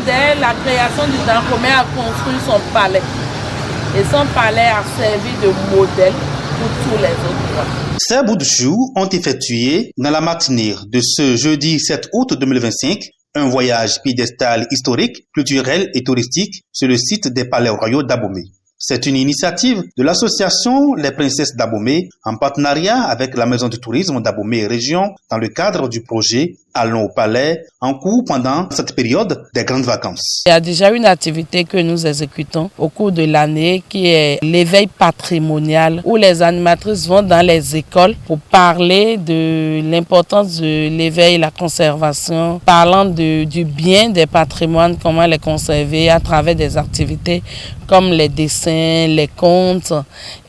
Dès la création du Dahomey a construit son palais. Et son palais a servi de modèle pour tous les autres. Ces bouts de chou ont effectué dans la matinée de ce jeudi 7 août 2025 un voyage pédestal historique, culturel et touristique sur le site des palais royaux d'Abomey. C'est une initiative de l'association Les Princesses d'Abomey en partenariat avec la Maison du Tourisme d'Abomey Région dans le cadre du projet Allons au Palais en cours pendant cette période des grandes vacances. Il y a déjà une activité que nous exécutons au cours de l'année qui est l'éveil patrimonial où les animatrices vont dans les écoles pour parler de l'importance de l'éveil et la conservation, parlant du bien des patrimoines, comment les conserver à travers des activités comme les dessins, les contes,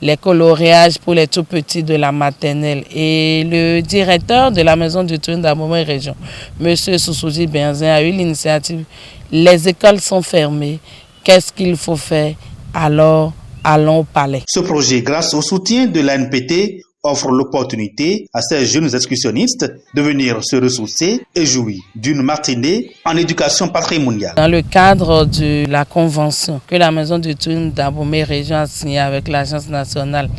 les coloriages pour les tout petits de la maternelle. Et le directeur de la Maison du Tourisme d'Abomey Région, M. Sousoudi Benzin, a eu l'initiative. Les écoles sont fermées. Qu'est-ce qu'il faut faire? Alors, allons au palais. Ce projet, grâce au soutien de l'ANPT, offre l'opportunité à ces jeunes excursionnistes de venir se ressourcer et jouir d'une matinée en éducation patrimoniale. Dans le cadre de la convention que la Maison du Tourisme d'Abomey Région a signée avec l'Agence nationale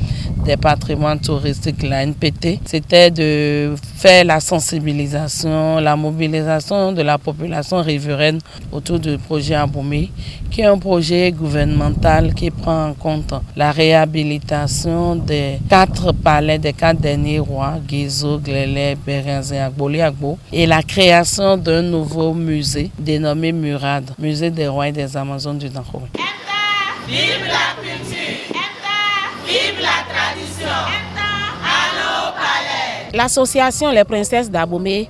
des patrimoines touristiques, la NPT, c'était de faire la sensibilisation, la mobilisation de la population riveraine autour du projet Abomey, qui est un projet gouvernemental qui prend en compte la réhabilitation des 4 palais, des 4 derniers rois, Guézo, Glélé, Bérinzé, Agboli, Agbo, et la création d'un nouveau musée dénommé Murad, musée des rois et des Amazones du Dahomey. Vive la culture! Vive la tradition! Allons au palais! L'association Les Princesses d'Abomey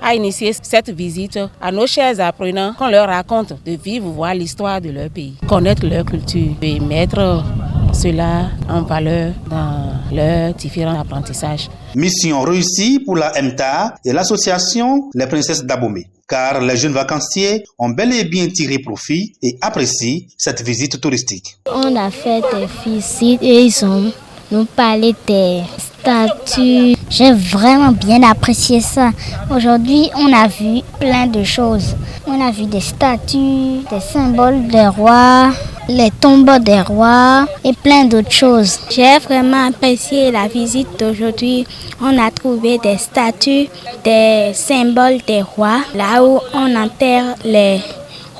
a initié cette visite à nos chers apprenants qu'on leur raconte de vivre, voir l'histoire de leur pays, connaître leur culture et mettre cela en valeur dans leurs différents apprentissages. Mission réussie pour la MTA et l'association Les Princesses d'Abomey, car les jeunes vacanciers ont bel et bien tiré profit et apprécient cette visite touristique. On a fait des visites et ils ont nous parlé des statues. J'ai vraiment bien apprécié ça. Aujourd'hui, on a vu plein de choses. On a vu des statues, des symboles des rois, les tombeaux des rois et plein d'autres choses. J'ai vraiment apprécié la visite d'aujourd'hui. On a trouvé des statues, des symboles des rois, là où on enterre les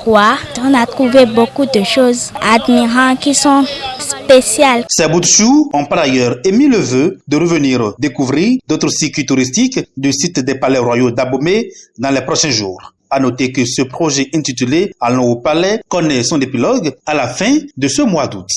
rois. On a trouvé beaucoup de choses admirantes qui sont spéciales. Ces bouts de chou ont par ailleurs émis le vœu de revenir découvrir d'autres circuits touristiques du site des palais royaux d'Abomey dans les prochains jours. À noter que ce projet intitulé Allons au Palais connaît son épilogue à la fin de ce mois d'août.